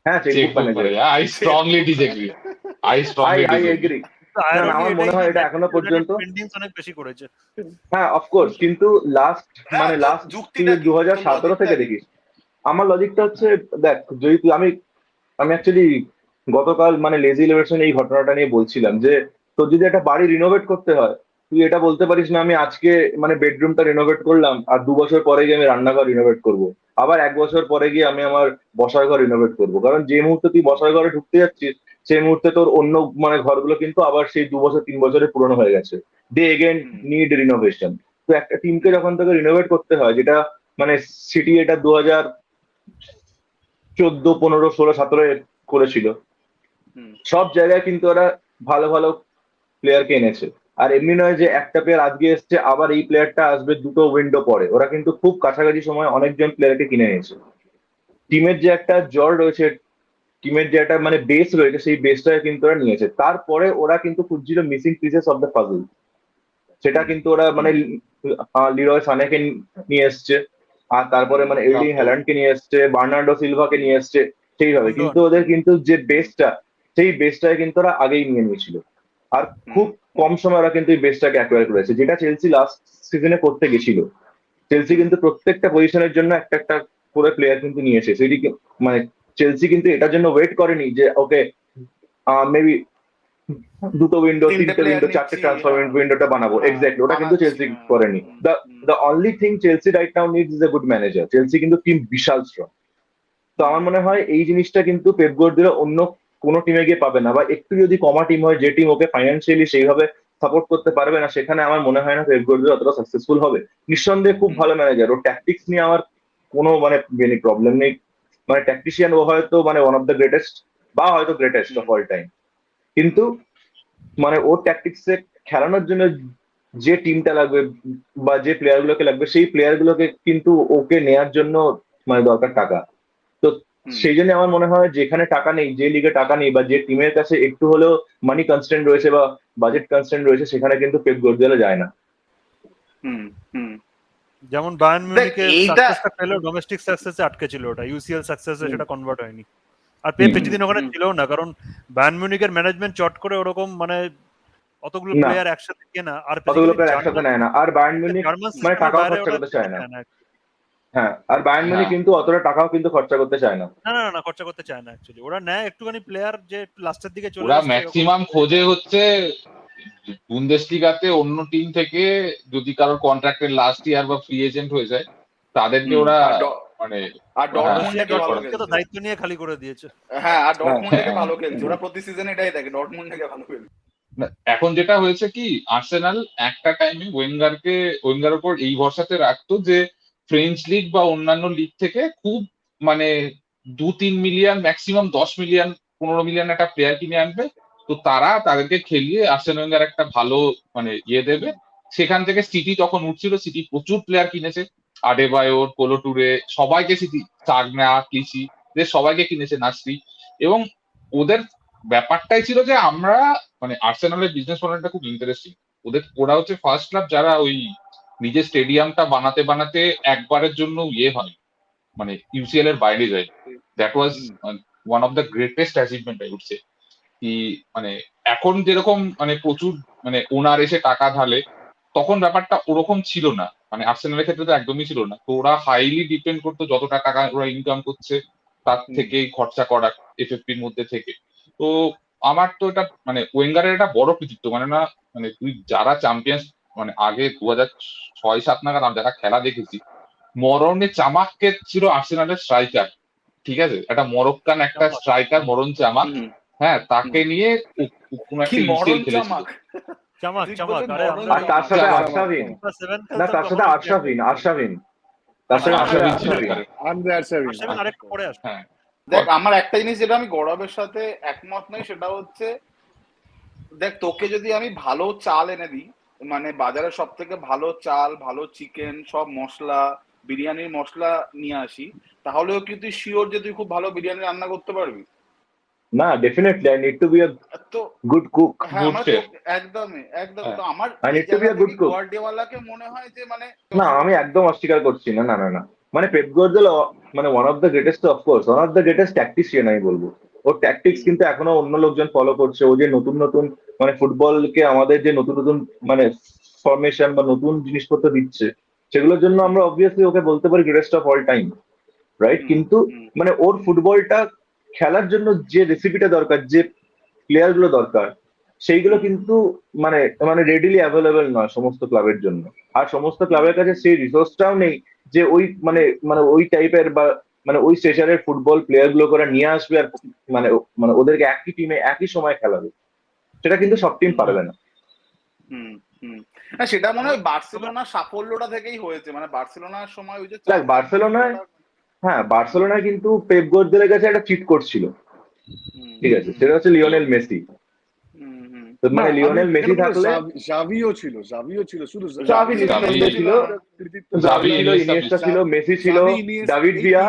হ্যাঁ checkbook manager, I strongly disagree. I agree. আমার মনে হয় এটা এখনো পর্যন্ত অনেক বেশি করেছে। হ্যাঁ অফকোর্স, কিন্তু লাস্ট 2017 থেকে দেখিস আমার লজিকটা হচ্ছে, দেখ যদি আমি অ্যাকচুয়ালি গতকাল মানে লেজি ইলেভেশন এই ঘটনাটা নিয়ে বলছিলাম যে তোর যদি একটা বাড়ি রিনোভেট করতে হয়, তুই এটা বলতে পারিস না আমি আজকে মানে বেডরুমটা রিনোভেট করলাম আর 2 বছর পরে গিয়ে আমি রান্নাঘর রিনোভেট করব, আবার 1 বছর পরে গিয়ে আমি আমার বসার ঘর রিনোভেট করবো। কারণ যে মুহূর্তে তুই বসার ঘরে ঢুকতে যাচ্ছিস সেই মুহূর্তে তোর অন্য মানে ঘরগুলো কিন্তু আবার সেই 2 বছর 3 বছরে পুরনো হয়ে গেছে, দে এগেন নিড রিনোভেশন। তো একটা টিমকে যখন তোকে রিনোভেট করতে হয়, যেটা মানে সিটি এটা 2014, 15, 16, 17 করেছিল, হুম। সব জায়গায় কিন্তু ওরা ভালো ভালো প্লেয়ারকে এনেছে। আর এমনি নয় যে একটা প্লেয়ার আজকে এসছে আবার এই প্লেয়ারটা আসবে 2টো উইন্ডো পরে, ওরা কিন্তু খুব কাছাকাছি সময় অনেকজন প্লেয়ারকে কিনে নিয়েছে। টিমের যে একটা জ্বর রয়েছে, টিমের যে একটা মানে বেস রয়েছে, সেই বেসটাকে কিন্তু ওরা নিয়েছে। তারপরে ওরা কিন্তু খুঁজছিল missing pieces of the puzzle, সেটা কিন্তু ওরা মানে লিরয় সানেকে নিয়ে এসছে, আর তারপরে মানে এর্লিং হ্যালান্ডকে নিয়ে এসছে, বার্নার্ডো সিলভাকে নিয়ে এসছে সেইভাবে। কিন্তু ওদের কিন্তু যে বেসটা, সেই বেসটাকে কিন্তু ওরা আগেই নিয়ে নিয়েছিল। আর খুব কম সময় ওরা কিন্তু এই বেসটাকে অ্যাকোয়ার করেছে, যেটা চেলসি লাস্ট সিজনে করতে গেছিল। চেলসি কিন্তু প্রত্যেকটা পজিশনের জন্য একটা একটা করে প্লেয়ার কিন্তু নিয়েছে। সেটি মানে চেলসি কিন্তু এটার জন্য ওয়েট করেনি যে ওকে মেবি 2টো উইন্ডো, তিনটে 3টে player উইন্ডো, 4টে নিচ্ছি, ট্রান্সফার উইন্ডোটা বানাবো। হ্যাঁ, এক্স্যাক্টলি, ওটা কিন্তু বানাচ্ছি, চেলসি করেনি। The only thing Chelsea right now needs is a good manager. Chelsea কিন্তু টিম বিশাল স্ট্রং। তো আমার মনে হয় এই জিনিসটা কিন্তু পেপ গার্দিওলা অন্য কোনো টিমে গিয়ে পাবে না, বা একটু যদি কমা টিম হয় যে টিম ওকে ফাইন্যান্সিয়ালি সেইভাবে সাপোর্ট করতে পারবে না, সেখানে আমার মনে হয় না পেপ গার্দিওলা অতটা সাকসেসফুল হবে। নিঃসন্দেহে খুব ভালো ম্যানেজার, ওর ট্যাকটিক্স নিয়ে আমার কোনো মানে প্রবলেম নেই। মানে ট্যাকটিশিয়ান ও হয়তো মানে ওয়ান অফ দ্য গ্রেটেস্ট বা হয়তো গ্রেটেস্ট অফ অল টাইম। কিন্তু মানে ওর ট্যাকটিক্সে খেলানোর জন্য যে টিমটা লাগবে বা যে প্লেয়ার গুলোকে লাগবে, সেই প্লেয়ার গুলোকে কিন্তু ওকে নেয়ার জন্য মানে দরকার টাকা। তো সেই জন্য আমার মনে হয় যেখানে টাকা নেই, যে লিগে টাকা নেই, বা যে টিমের কাছে একটু হলেও মানি কনস্ট্যান্ট রয়েছে বা বাজেট কনস্ট্যান্ট রয়েছে, সেখানে কিন্তু পেপ গার্দিওলা যায় না। হুম হুম। যেমন বায়ার্ন মিউনিখের এইটা সাকসেসটা পেলো ডোমেস্টিক সাকসেসে আটকে ছিল, ওটা ইউসিএল সাকসেসে সেটা কনভার্ট হয়নি। আর পেপ বেশিদিন ওখানে ছিল না, কারণ বায়ার্ন মিউনিখের ম্যানেজমেন্ট চট করে ওরকম মানে অতগুলো না, প্লেয়ার একসাথে কেনা, আর কতগুলো বেসিক্যালি প্লেয়ার একসাথে নেয় না। আর বায়ার্ন মিউনিখ জার্মান মানে সিস্টেমের টাকাও বাইরে খরচা ওরা করতে চায় না। চায় না। হ্যাঁ, আর বায়ার্ন মিউনিখ হ্যাঁ। কিন্তু অতটা টাকাও কিন্তু খরচা করতে চায় না। না না না খরচা করতে চায় না অ্যাকচুয়ালি, ওরা নেয় একটুখানি প্লেয়ার যে লাস্টের দিকে চলে ওরা আসছে এরকম। ম্যাক্সিমাম খোঁজে হচ্ছে বুন্দেসলিগাতে অন্য টিম থেকে যদি কারোর কন্ট্রাক্টের লাস্ট ইয়ার বা ফ্রি এজেন্ট হয়ে যায়, তাদেরকে ওরা মানে আর ডরটমুন্ড হ্যাঁ, থেকে ভালো ডরটমুন্ডকে তো খেলছে। দায়িত্ব নিয়ে খালি করে দিয়েছে। হ্যাঁ, আর ডরটমুন্ড থেকে হ্যাঁ। ভালো খেলছে, ওরা প্রতি সিজনে এটাই দেখে ডরটমুন্ড থেকে ভালো খেলছে। না, এখন যেটা হয়েছে কি, আর্সেনাল একটা টাইমে ওয়েঙ্গার উপর এই ভরসাতে রাখতো যে ফ্রেঞ্চ লিগ বা অন্যান্য লিগ থেকে খুব মানে 2-3 মিলিয়ন, ম্যাক্সিমাম 10 মিলিয়ন, 15 মিলিয়ন একটা প্লেয়ার কিনে আনবে। তো তারা তাদেরকে খেলিয়ে আর্সেন ওয়েঙ্গার একটা ভালো মানে ইয়ে দেবে। সেখান থেকে সিটি তখন উঠছিল, সিটি প্রচুর প্লেয়ার কিনেছে, আডেবায়োর, কোলো টুরে, সবাইকে সিটি, চাগনা, ক্লিসি, এদের সবাইকে কিনেছে, নাসরি। এবং ওদের ব্যাপারটাই ছিল যে আমরা মানে আর্সেনালের বিজনেস মডেলটা খুব ইন্টারেস্টিং। ওরা হচ্ছে ফার্স্ট ক্লাব যারা ওই নিজের স্টেডিয়ামটা বানাতে বানাতে একবারের জন্য ইয়ে হয়, মানে ইউসিএল এর বাইরে যায়। That was one of the greatest achievement I would say. কি মানে এখন যেরকম মানে প্রচুর মানে ওনার এসে টাকা ঢালে, তখন ব্যাপারটা ওরকম ছিল না। মানে আর্সেনালের ক্ষেত্রে তো একদমই ছিল না। তো ওরা হাইলি ডিপেন্ড করতো যতটা টাকা ওরা ইনকাম করছে তার থেকেই খরচা করা এফএফপির মধ্যে থেকে। তো আমার তো এটা মানে ওয়েঙ্গারের একটা বড় কৃতিত্ব, মানে না মানে তুই যারা চ্যাম্পিয়ন্স মানে আগে 2006-07 নাগাদ আমি যারা খেলা দেখেছি, মরণে চামাককে ছিল আর্সেনালের স্ট্রাইকার, ঠিক আছে, একটা মরক্কান একটা স্ট্রাইকার মরণ চামাক, হ্যাঁ, তাকে নিয়ে কোনো কি একটা ইউসিএল মরণ খেলেছিল। চামাক! চামাক তুই চামাক, বললি আরে মরণ আমরা আর তার সাথে চামাক। আরশাভিন, সেভেন না খেলতাম তার সাথে তখন আরশাভিন, তার সাথে আরশাভিন ছিল আরশাভিন। এবারে। আন্দ্রে আরশাভিন। সেভেন আরেকটু পরে আসবে। হ্যাঁ, দেখ, আমার একটা জিনিস যেটা আমি গৌরবের সাথে একমত নই, সেটা হচ্ছে দেখ, তোকে যদি আমি ভালো চাল এনে দিই, মানে বাজারে সব থেকে ভালো চাল, ভালো চিকেন, সব মশলা, বিরিয়ানির মশলা নিয়ে আসি, তাহলেও কি তুই শিওর যে তুই খুব ভালো বিরিয়ানি রান্না করতে পারবি? না, definitely I need to be a তো গুড কুক। হ্যাঁ, Good আমরা chef. একদমই একদম। হ্যাঁ। তো আমার I এই need to be a জায়গা good থেকে cook. গোয়ার্ডিওয়ালাকে মনে হয় যে মানে না, আমি একদম অস্বীকার করছি না, না না না। মানে পেপ গার্দিওলা মানে one of the greatest, of course one of the greatest tactician আমি বলবো। ওর ট্যাকটিক্স কিন্তু এখনো অন্য লোকজন ফলো করছে। ও যে নতুন নতুন মানে ফুটবলকে আমাদের যে নতুন নতুন মানে ফরমেশন বা নতুন জিনিসপত্র দিচ্ছে, সেগুলোর জন্য আমরা অবভিয়াসলি ওকে বলতে পারি greatest of all time. Right? কিন্তু মানে ওর ফুটবলটা খেলার জন্য যে রেসিপিটা দরকার, যে প্লেয়ার গুলো দরকার, সেইগুলো কিন্তু মানে মানে রেডিলি অ্যাভেলেবেল নয় সমস্ত ক্লাবের জন্য। আর সমস্ত ক্লাবের কাছে সেই রিসোর্সটাও নেই যে ওই মানে মানে ওই টাইপের বা মানে ওই স্টেশনের ফুটবল প্লেয়ার গুলো করে নিয়ে আসবে আর মানে মানে ওদেরকে একই টিমে একই সময় খেলাবে। সেটা কিন্তু সব টিম পারবে না। হুম হুম না, সেটা মনে হয় বার্সেলোনার সাফল্যটা থেকেই হয়েছে, মানে বার্সেলোনার সময় ওই যে দেখ, বার্সেলোনায়, হ্যাঁ বার্সেলোনায় কিন্তু পেপ গার্দিওলার কাছে একটা চিট কোড ছিল, ঠিক আছে, সেটা হচ্ছে লিওনেল মেসি। তো না, মানে লিওনেল মেসি থাকলে জাভিও ছিল শুধু জাভি ছিল, জাভি ছিল, ইনিয়েস্টা ছিল, মেসি ছিল, দাভিড ভিয়া।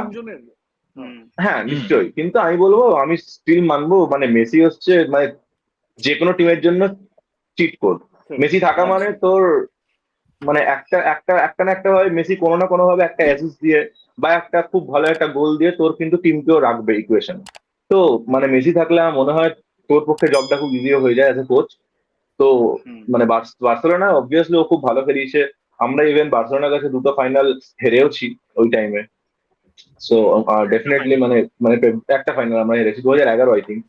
হ্যাঁ নিশ্চয়ই, কিন্তু আমি বলবো, আমি স্টিল মানবো মানে মেসি হচ্ছে মানে যে কোনো টিমের জন্য চিট কোড। মেসি থাকা মানে তোর মানে একটা একটা একটা না একটা ভাবে মেসি কোনো না কোনো ভাবে একটা অ্যাসিস্ট দিয়ে বা একটা খুব ভালো একটা গোল দিয়ে তোর কিন্তু টিমকেও রাখবে ইকুয়েশন। তো মানে মেসি থাকলে আমার মনে হয় তোর পক্ষে জবটা খুব ইজিও হয়ে যায় অ্যাজ এ কোচ। তো মানে বার্সেলোনা অবভিয়াসলি ও খুব ভালো খেলিয়েছে। আমরা ইভেন বার্সেলোনার কাছে দুটো ফাইনাল হেরেওছি ওই টাইমে। সো ডেফিনেটলি মানে মানে একটা ফাইনাল আমরা হেরেছি 2011 আই থিঙ্ক।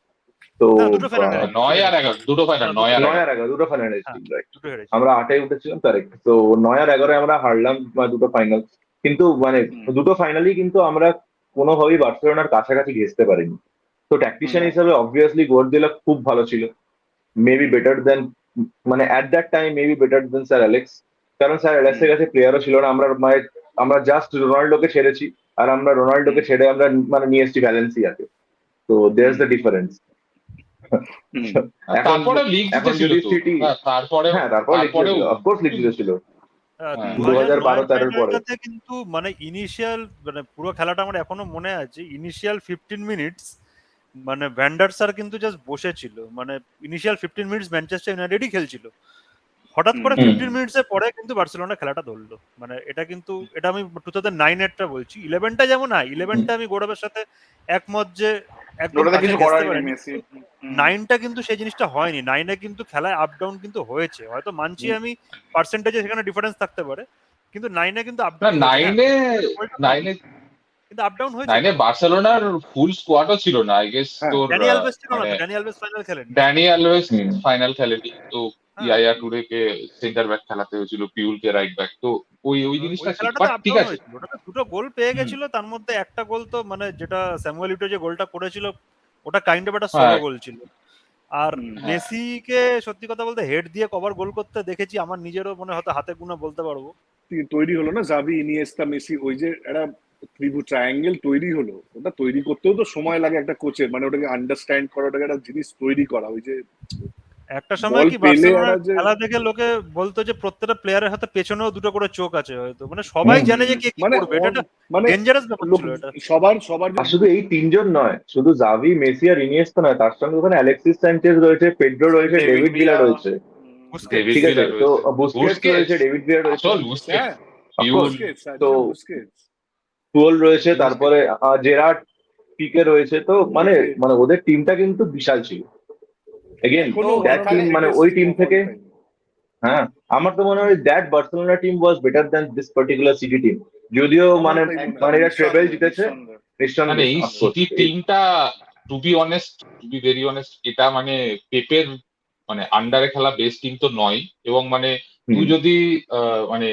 তো দুটো final হেরেছি। 9 আর 11 দুটো ফাইনাল, 9 আর 9 11। আর 11 দুটো ফাইনাল হেরেছি, রাইট। দুটো হেরেছি। আমরা 8-এ উঠেছিলাম, কারেক্ট। তো 9 আর 11 আমরা হারলাম দুটো ফাইনাল, কিন্তু মানে দুটো ফাইনালই কিন্তু আমরা কোনোভাবেই বার্সেলোনার কাছাকাছি ঘেঁচতে পারিনি। তো ট্যাকটিশিয়ান হিসাবে অবভিয়াসলি গার্দিওলা খুব ভালো ছিল, মেবি বেটার দেন মানে at that time maybe better then sir Alex. কারণ স্যার অ্যালেক্সের কাছে প্লেয়ারও ছিল না। আমরা জাস্ট রোনাল্ডোকে ছেড়েছি, আর আমরা রোনাল্ডোকে ছেড়ে আমরা মানে নিয়ে এসেছি ভ্যালেন্সিয়াকে। তো দেয়ার্স দ্য ডিফারেন্স। তারপরে লিগ এখন জিতেছিল যদি তো। সিটি, তারপরে হ্যাঁ তারপর অফকোর্স লিগ জিতেছিল 2012-13 পরে। কিন্তু মানে ইনিশিয়াল মানে পুরো খেলাটা আমার এখনো মনে আছে। ইনিশিয়াল 15 মিনিটস মানে ভ্যান্ডারসার কিন্তু জাস্ট বসেছিল, মানে ইনিশিয়াল 15 মিনিটস ম্যানচেস্টার ইউনাইটেডই খেলছিল। হঠাৎ করে 15 মিনিটসের পরে কিন্তু বার্সেলোনা খেলাটা ধরলো। মানে এটা কিন্তু এটা আমি 2009-এরটা বলছি। 11টা যেমন না, 11টা আমি গৌরবের সাথে একমত যে একদম ওটাতে কিছু কাছে করার ঘেঁচতে নেই পারেনি। মেসি। 9টা কিন্তু সেই জিনিসটা হয়নি। 9-এ কিন্তু খেলায় আপ ডাউন কিন্তু হয়েছে। হয়তো মানছি আমি পার্সেন্টেজে সেখানে ডিফারেন্স থাকতে পারে, কিন্তু 9-এ কিন্তু আপ না, ডাউন 9-এ কিন্তু আপ ডাউন হয়েছে। 9-এ বার্সেলোনার ফুল স্কোয়াডও ছিল না, আই গেস। তোর ড্যানি আলভেস ছিল না, মানে ড্যানি আলভেস ফাইনাল খেলেনি। ড্যানি আলভেস ফাইনাল খেলেনি তো, ইয়ায়া টুরেকে সেন্টার ব্যাক খেলাতে হয়েছিল, পিউলকে রাইট ব্যাক। তো ওই জিনিসটা ওই খেলাটাতে আপ ঠিক ডাউন আছে। হয়েছিল। ওটাতে দুটো গোল পেয়ে গেছিল, তার মধ্যে একটা গোল তো মানে যেটা স্যামুয়েল ইটো যে গোলটা করেছিল ওটা কাইন্ড অফ একটা সোলো গোল ছিল। আর মেসিকে সত্যি কথা বলতে হেড দিয়ে কভার গোল করতে দেখেছি, আমার নিজেরও মনে হয়তো হাতে গুনে বলতে পারবো। তৈরি হলো না জাভি, ইনিয়েস্তা, মেসি, ওই যে একটা ত্রিভুজ ট্রায়াঙ্গেল তৈরি হলো। ওটা তৈরি করতেও তো সময় লাগে একটা কোচের, মানে ওটাকে আন্ডারস্ট্যান্ড করা, ওটাকে একটা জিনিস তৈরি করা। ওই যে একটা সময় বল কি পেলে বার্সেলোনার এরা যে খেলা দেখে লোকে বলতো যে প্রত্যেকটা প্লেয়ারের হাতে পেছনেও দুটো করে চোখ আছে হয়তো, মানে সবাই জানে যে কে কি মানে করবে। এটা মানে ডেঞ্জারাস ব্যাপার লোক ছিল এটা। সবার আর শুধু এই তিনজন নয়, শুধু জাভি, মেসি আর ইনিয়েস্তা নয়, তার সঙ্গে ওখানে অ্যালেক্সিস স্যাnchez রয়েছে, পেড্রো রয়েছে, ডেভিড ভিলা রয়েছে, ডেভিড ঠিক আছে। ভিলা তো রয়েছে, বুস্কেটস রয়েছে, ডেভিড ভিলা রয়েছে, আসল বুস্কেটস, হ্যাঁ, পিউল, তো পুয়োল রয়েছে, তারপরে জেরার্ড পিকে রয়েছে। তো মানে মানে ওদের টিমটা কিন্তু বিশাল ছিল। এগেন দ্যাট টিম, মানে ওই টিম থেকে, হ্যাঁ আমার তো মনে হয় that Barcelona team was better than this particular city team. যদিও মানে মানে এরা ট্রেবেল জিতেছে মানে এই সিটি টিমটা, to be honest, to be very honest, এটা মানে পেপের মানে আন্ডারে খেলা বেস্ট টিম তো নয়। এবং মানে তুই যদি মানে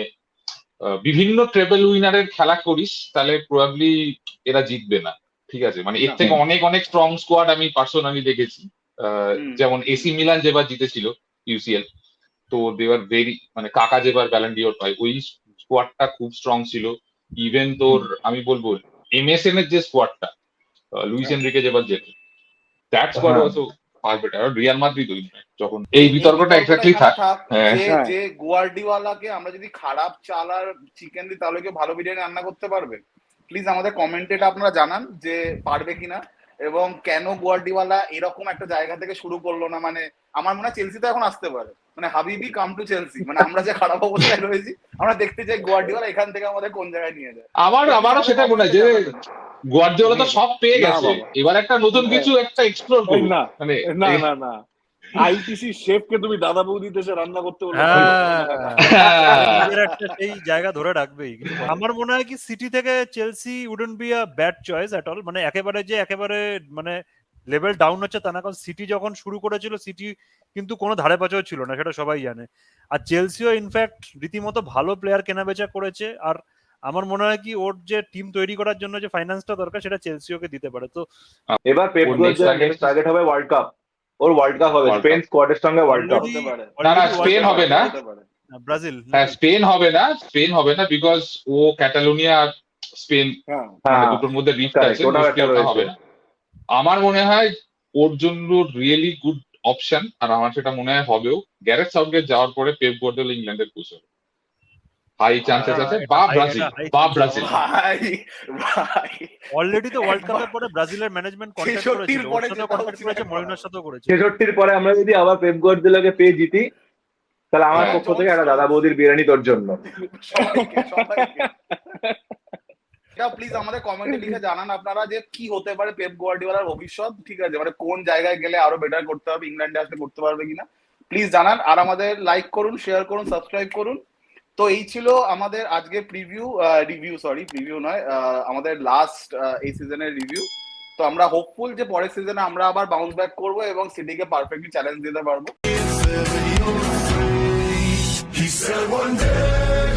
বিভিন্ন ট্রেবেল উইনারের খেলা করিস তাহলে প্রবাবলি এরা জিতবে না, ঠিক আছে। মানে এর থেকে অনেক অনেক স্ট্রং স্কোয়াড আমি পার্সোনালি দেখেছি। যেমন এসি মিলান যেবার জিতেছিল ইউসিএল, তো দেওয়ার ভেরি মানে কাকা যেবার ব্যালন ডিওর পায়, ওই স্কোয়াডটা খুব স্ট্রং ছিল। ইভেন তোর আমি বলবো এমএসএন এর যে স্কোয়াডটা লুইস এনরিকে যেবার জেতে, that squad also far better. Real Madrid যখন এই বিতর্কটা এক্স্যাক্টলি থাক, যে গুয়ার্ডিওয়ালাকে আমরা যদি খারাপ চাল আর চিকেন দিই তাহলে কি ভালো বিরিয়ানি রান্না করতে পারবে? প্লিজ আমাদের কমেন্টে এটা আপনারা জানান যে পারবে কিনা, এবং কেন গুয়ার্ডিওয়ালা এরকম একটা জায়গা থেকে শুরু করলো না। মানে আমার মনে হয় চেলসি তো এখন আসতে পারে, মানে হাবিবি কাম টু চেলসি। মানে আমরা যে খারাপ অবস্থায় রয়েছি, আমরা দেখতে চাই গুয়ার্ডিওয়ালা এখান থেকে আমাদের কোন জায়গায় নিয়ে যায়। আমারও সেটা মনে হয় যে গুয়ার্দিওলা তো সব পেয়ে গেছে, এবার একটা নতুন কিছু একটা এক্সপ্লোর করুন। না মানে না না না আইটিসি শেফকে তুমি দাদা বৌদি দেশে রান্না করতে বলো? নিজের একটা সেই জায়গা ধরে রাখবেই। কিন্তু আমার মনে হয় কি সিটি থেকে Chelsea wouldn't be a bad choice at all. মানে একেবারে মানে লেভেল ডাউন হচ্ছে তা না, কারণ সিটি যখন শুরু করেছিল সিটি কিন্তু কোনো ধারে পাশেও ছিল না, সেটা সবাই জানে। আর চেলসিও ইনফ্যাক্ট রীতিমতো ভালো প্লেয়ার কেনাবেচা করেছে। আর আমার মনে হয় কি ওর যে টিম তৈরি করার জন্য যে ফাইন্যান্সটা দরকার সেটা চেলসি ওকে দিতে পারে। তো এবার পেপ ওর next গার্দিওলার target নেক্সট টার্গেট হবে ওয়ার্ল্ড কাপ। ওর ওয়ার্ল্ড কাপ হবে, World স্পেন স্কোয়াডের সঙ্গে ওয়ার্ল্ড কাপ। already- হতে পারে। না, already স্পেন World হবে Cup- না। হতে পারে। ব্রাজিল হ্যাঁ, স্পেন হবে না বিকজ ও ক্যাটালোনিয়া আর স্পেন হ্যাঁ, মানে হ্যাঁ, দুটোর মধ্যে রিফট correct, আছে, ওটাও মোস্টলি একটা ওটা রয়েছে। হবে না। আমার মনে হয় ওর জন্য রিয়েলি গুড অপশন, আর আমার সেটা মনে হয় হবেও, গ্যারেথ সাউথগেট যাওয়ার পরে পেপ গার্দিওলা ইংল্যান্ডের কোচ হবে, হাই চান্সেস আছে। এটা বা high- ব্রাজিল, এটা high বা chances ব্রাজিল। ভাই ভাই অলরেডি তো ওয়ার্ল্ড কাপের পরে ব্রাজিলের ম্যানেজমেন্ট কন্ট্যাক্ট 66 করেছিল, ওর পরে সাথে যেটা কন্ট্যাক্ট হচ্ছে করেছে, একবার। মরিনোর সাথেও করেছে। 66 পরে আমরা যদি আবার পেপ গার্দিওলাকে পেয়ে জিতি, তাহলে আমার হ্যাঁ, পক্ষ থেকে একটা দাদা বৌদির বিরিয়ানি তোর জন্য। সবাইকে এটা প্লিজ আমাদের কমেন্টে লিখে জানান আপনারা যে কি হতে পারে পেপ গার্দিওলার ভবিষ্যৎ, ঠিক আছে, মানে কোন জায়গায় গেলে আরো বেটার করতে হবে, ইংল্যান্ডে আসলে করতে পারবে কিনা, প্লিজ জানান। আর আমাদের লাইক করুন, শেয়ার করুন, সাবস্ক্রাইব করুন। তো এই ছিল আমাদের আজকে প্রিভিউ নয়, আমাদের লাস্ট এই সিজনের রিভিউ। তো আমরা হোপফুল যে পরের সিজনে আমরা আবার বাউন্স ব্যাক করবো এবং সিটিকে পারফেক্টলি চ্যালেঞ্জ দিতে পারবো। He said one day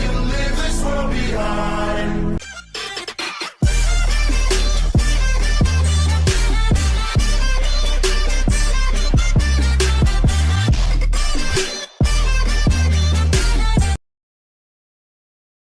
you'll leave this world behind.